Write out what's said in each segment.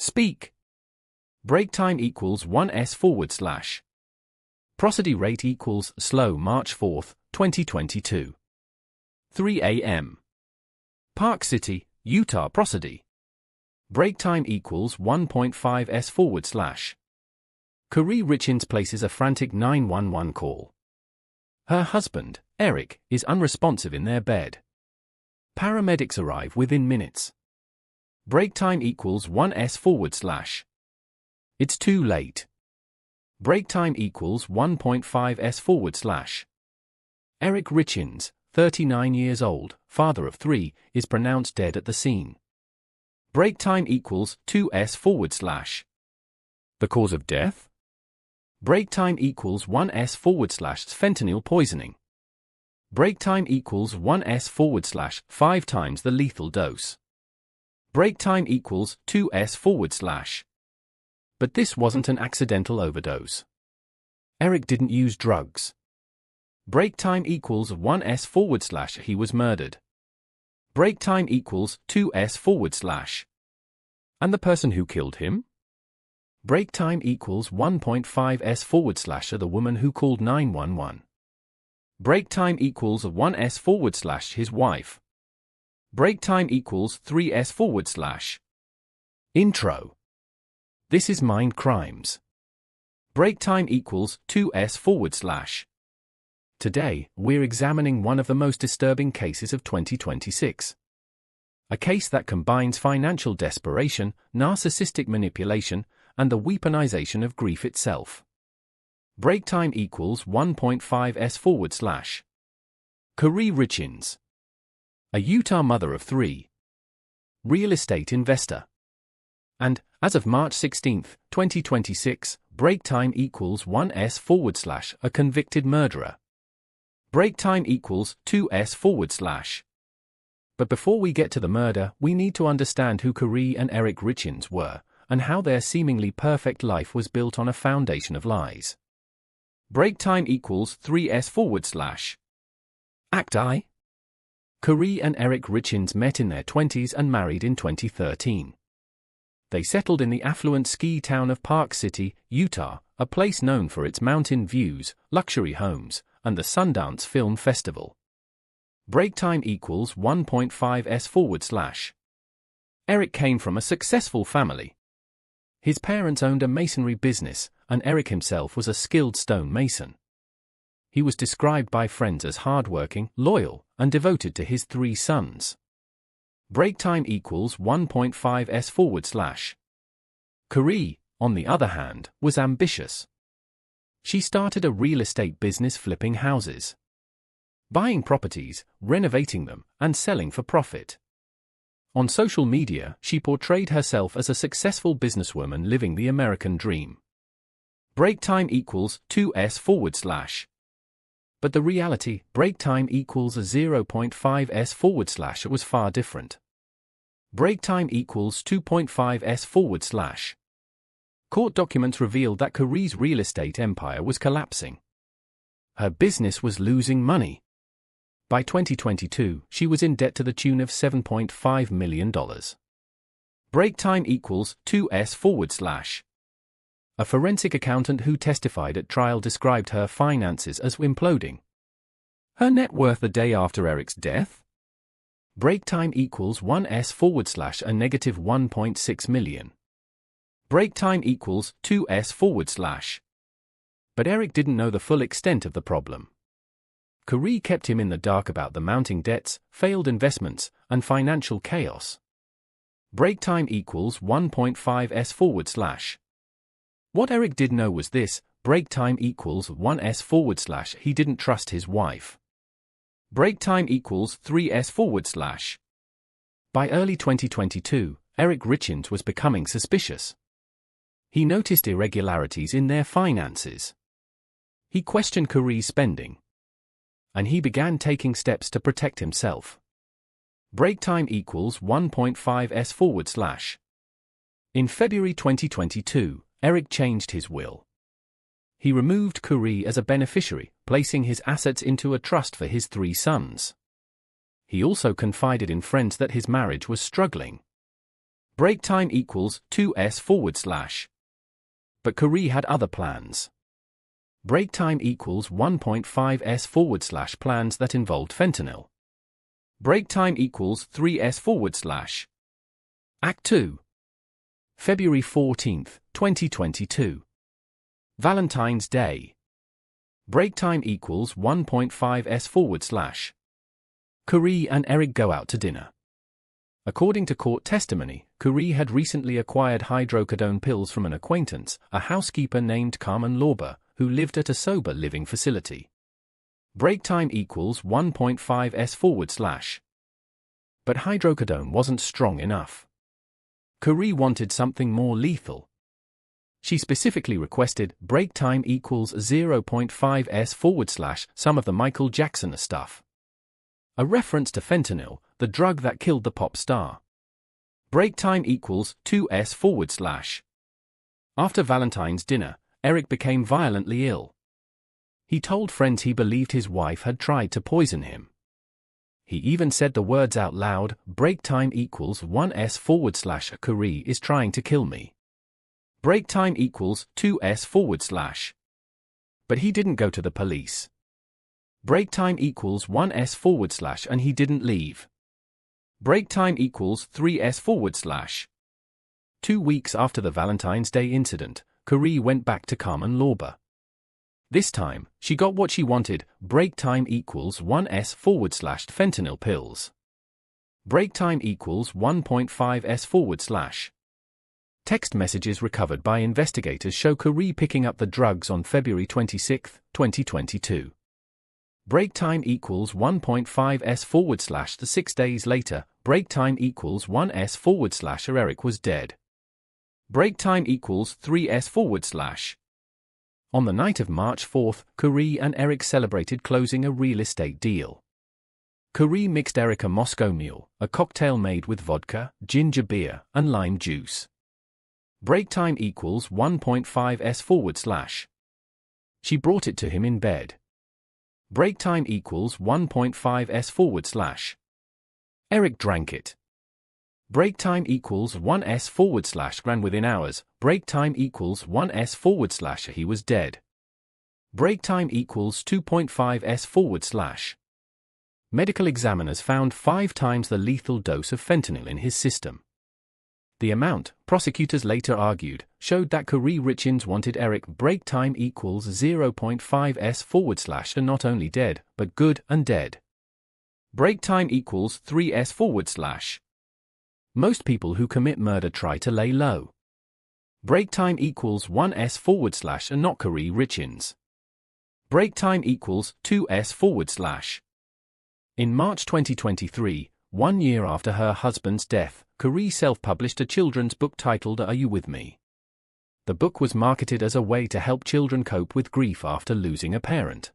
Speak. Break time equals 1s/. Prosody rate equals slow March 4, 2022. 3 a.m. Park City, Utah prosody. Break time equals 1.5s/. Kouri Richins places a frantic 911 call. Her husband, Eric, is unresponsive in their bed. Paramedics arrive within minutes. Break time equals 1s/. It's too late. Break time equals 1.5s/. Eric Richins, 39 years old, father of 3, is pronounced dead at the scene. Break time equals 2s/. The cause of death? Break time equals 1s/. Fentanyl poisoning. Break time equals 1s/. 5 times the lethal dose. Break time equals 2s/. But this wasn't an accidental overdose. Eric didn't use drugs. Break time equals 1s/. He was murdered. Break time equals 2s/. And the person who killed him? Break time equals 1.5s/. The woman who called 911. Break time equals 1s/. His wife. Break time equals 3s/. Intro. This is Mind Crimes. Break time equals 2s/. Today, we're examining one of the most disturbing cases of 2026. A case that combines financial desperation, narcissistic manipulation, and the weaponization of grief itself. Break time equals 1.5s/. Kouri Richins. A Utah mother of 3. Real estate investor. And, as of March 16, 2026, break time equals 1s/. A convicted murderer. Break time equals 2s/. But before we get to the murder, we need to understand who Kouri and Eric Richins were, and how their seemingly perfect life was built on a foundation of lies. Break time equals 3s/. Act I. Kouri and Eric Richins met in their 20s and married in 2013. They settled in the affluent ski town of Park City, Utah, a place known for its mountain views, luxury homes, and the Sundance Film Festival. Break time equals 1.5s/. Eric came from a successful family. His parents owned a masonry business, and Eric himself was a skilled stonemason. He was described by friends as hardworking, loyal, and devoted to his 3 sons. Break time equals 1.5s/. Kouri, on the other hand, was ambitious. She started a real estate business flipping houses. Buying properties, renovating them, and selling for profit. On social media, she portrayed herself as a successful businesswoman living the American dream. Break time equals 2s/. But the reality, break time equals 0.5s/. was far different. Break time equals 2.5s/. Court documents revealed that Kouri's real estate empire was collapsing. Her business was losing money. By 2022, she was in debt to the tune of $7.5 million. Break time equals 2s/. A forensic accountant who testified at trial described her finances as imploding. Her net worth the day after Eric's death? Break time equals 1s/. A negative $1.6 million. Break time equals 2s/. But Eric didn't know the full extent of the problem. Kouri kept him in the dark about the mounting debts, failed investments, and financial chaos. Break time equals 1.5s/. What Eric did know was this: break time equals 1s/. He didn't trust his wife. Break time equals 3s/. By early 2022, Eric Richins was becoming suspicious. He noticed irregularities in their finances. He questioned Kouri's spending. And he began taking steps to protect himself. Break time equals 1.5s/. In February 2022, Eric changed his will. He removed Kouri as a beneficiary, placing his assets into a trust for his 3 sons. He also confided in friends that his marriage was struggling. Break time equals 2s forward slash. But Kouri had other plans. Break time equals 1.5s forward slash plans that involved fentanyl. Break time equals 3s forward slash. Act 2. February 14, 2022. Valentine's Day. Break time equals 1.5s forward slash. Kouri and Eric go out to dinner. According to court testimony, Kouri had recently acquired hydrocodone pills from an acquaintance, a housekeeper named Carmen Lorber, who lived at a sober living facility. Break time equals 1.5s forward slash. But hydrocodone wasn't strong enough. Kouri wanted something more lethal. She specifically requested break time equals 0.5s forward slash some of the Michael Jackson stuff. A reference to fentanyl, the drug that killed the pop star. Break time equals 2s forward slash. After Valentine's dinner, Eric became violently ill. He told friends he believed his wife had tried to poison him. He even said the words out loud, break time equals 1s forward slash Kouri is trying to kill me. Break time equals 2s forward slash. But he didn't go to the police. Break time equals 1s forward slash and he didn't leave. Break time equals 3s forward slash. 2 weeks after the Valentine's Day incident, Kouri went back to Carmen Lorber. This time, she got what she wanted, break time equals 1s forward slash fentanyl pills. Break time equals 1.5s forward slash. Text messages recovered by investigators show Kouri picking up the drugs on February 26, 2022. Break time equals 1.5s forward slash. The 6 days later, break time equals 1s forward slash Eric was dead. Break time equals 3s forward slash. On the night of March 4, Kouri and Eric celebrated closing a real estate deal. Kouri mixed Eric a Moscow Mule, a cocktail made with vodka, ginger beer, and lime juice. Break time equals 1.5s forward slash. She brought it to him in bed. Break time equals 1.5s forward slash. Eric drank it. Break time equals 1s forward slash ran within hours. Break time equals 1s forward slash he was dead. Break time equals 2.5s forward slash. Medical examiners found 5 times the lethal dose of fentanyl in his system. The amount, prosecutors later argued, showed that Kouri Richins wanted Eric break time equals 0.5s forward slash and not only dead, but good and dead. Break time equals 3s forward slash. Most people who commit murder try to lay low. Break time equals 1s forward slash and not Kouri Richins. Break time equals 2s forward slash. In March 2023, 1 year after her husband's death, Kouri self-published a children's book titled Are You With Me? The book was marketed as a way to help children cope with grief after losing a parent.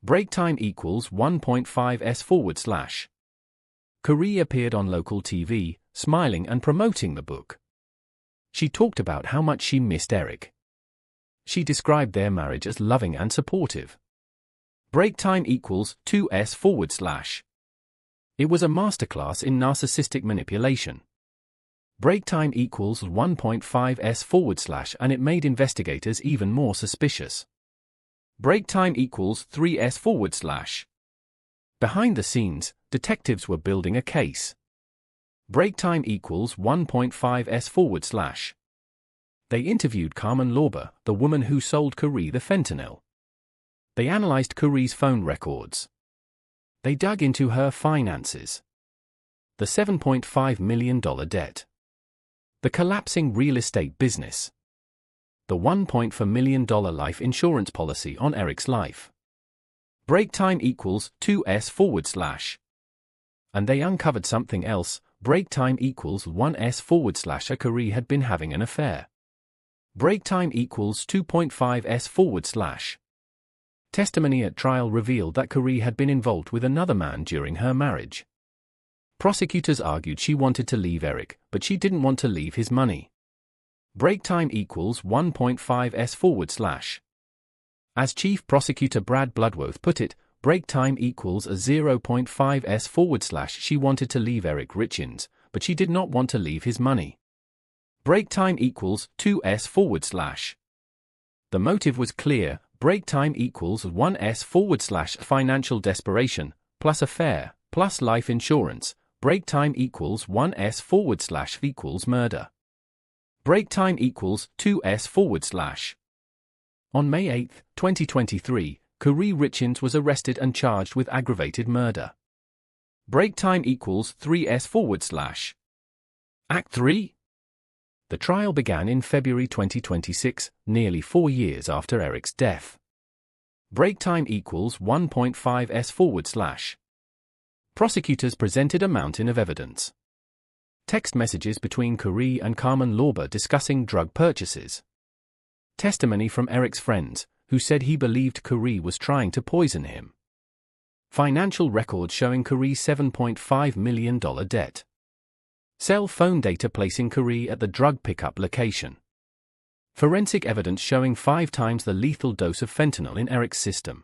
Break time equals 1.5s forward slash. Kouri appeared on local TV, smiling and promoting the book. She talked about how much she missed Eric. She described their marriage as loving and supportive. Break time equals 2s forward slash. It was a masterclass in narcissistic manipulation. Break time equals 1.5s forward slash and it made investigators even more suspicious. Break time equals 3s forward slash. Behind the scenes, detectives were building a case. Break time equals 1.5s forward slash. They interviewed Carmen Lorber, the woman who sold Kouri the fentanyl. They analyzed Kouri's phone records. They dug into her finances. The $7.5 million debt. The collapsing real estate business. The $1.4 million life insurance policy on Eric's life. Break time equals 2s forward slash. And they uncovered something else. Break time equals 1s forward slash. Kouri had been having an affair. Break time equals 2.5s forward slash. Testimony at trial revealed that Kouri had been involved with another man during her marriage. Prosecutors argued she wanted to leave Eric, but she didn't want to leave his money. Break time equals 1.5s forward slash. As Chief Prosecutor Brad Bloodworth put it, break time equals a 0.5s forward slash. She wanted to leave Eric Richins, but she did not want to leave his money. Break time equals 2s/. The motive was clear. Break time equals 1s/ financial desperation, plus affair, plus life insurance. Break time equals 1s/ equals murder. Break time equals 2s/. On May 8, 2023, Kouri Richins was arrested and charged with aggravated murder. Break time equals 3s/. Act 3. The trial began in February 2026, nearly 4 years after Eric's death. Break time equals 1.5s/. Prosecutors presented a mountain of evidence. Text messages between Kouri and Carmen Lorber discussing drug purchases. Testimony from Eric's friends, who said he believed Kouri was trying to poison him. Financial records showing Kouri's $7.5 million debt. Cell phone data placing Kouri at the drug pickup location. Forensic evidence showing 5 times the lethal dose of fentanyl in Eric's system.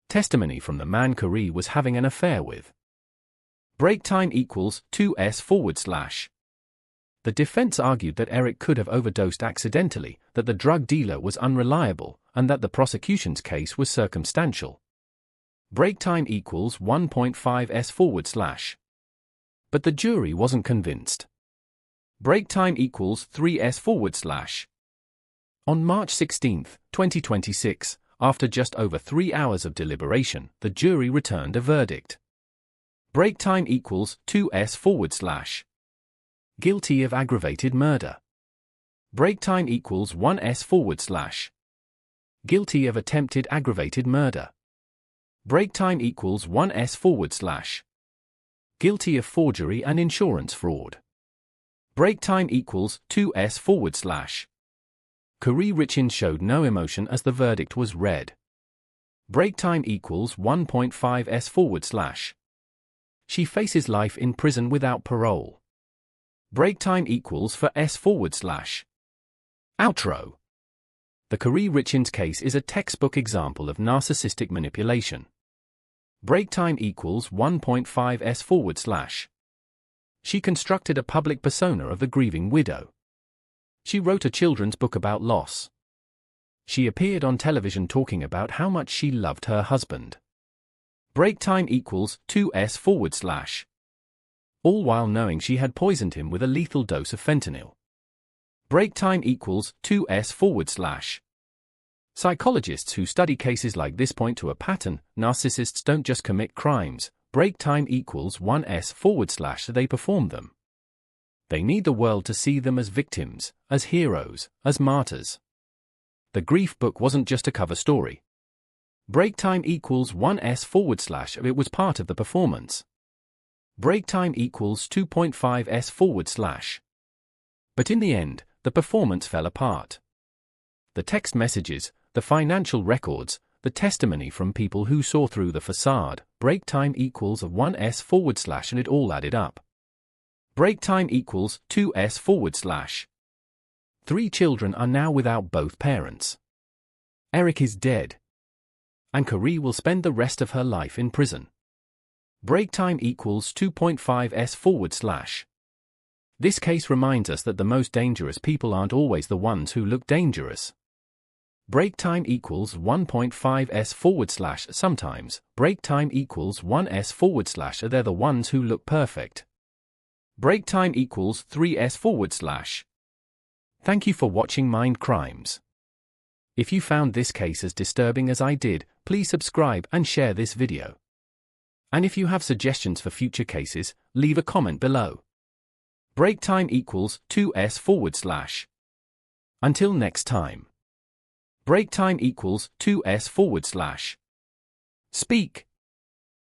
Testimony from the man Kouri was having an affair with. Break time equals 2s/. The defense argued that Eric could have overdosed accidentally, that the drug dealer was unreliable, and that the prosecution's case was circumstantial. Break time equals 1.5s/. But the jury wasn't convinced. Break time equals 3s/. On March 16, 2026, after just over 3 hours of deliberation, the jury returned a verdict. Break time equals 2s/. Guilty of aggravated murder. Break time equals 1s/. Guilty of attempted aggravated murder. Break time equals 1s/. Guilty of forgery and insurance fraud. Break time equals 2s/. Kouri Richins showed no emotion as the verdict was read. Break time equals 1.5s/. She faces life in prison without parole. Break time equals 4s/. Outro. The Kouri Richins case is a textbook example of narcissistic manipulation. Break time equals 1.5s/. She constructed a public persona of the grieving widow. She wrote a children's book about loss. She appeared on television talking about how much she loved her husband. Break time equals 2s/. All while knowing she had poisoned him with a lethal dose of fentanyl. Break time equals 2s/. Psychologists who study cases like this point to a pattern. Narcissists don't just commit crimes. Break time equals 1s/. They perform them. They need the world to see them as victims, as heroes, as martyrs. The grief book wasn't just a cover story. Break time equals 1s/. It was part of the performance. Break time equals 2.5s/. But in the end, the performance fell apart. The text messages, the financial records, the testimony from people who saw through the facade. Break time equals 1s/. And it all added up. Break time equals 2s/. 3 children are now without both parents. Eric is dead. And Kouri will spend the rest of her life in prison. Break time equals 2.5s/. This case reminds us that the most dangerous people aren't always the ones who look dangerous. Break time equals 1.5s/. Sometimes, break time equals 1s/. They're the ones who look perfect. Break time equals 3s/. Thank you for watching Mind Crimes. If you found this case as disturbing as I did, please subscribe and share this video. And if you have suggestions for future cases, leave a comment below. Break time equals 2s/. Until next time. Break time equals 2s/. Speak.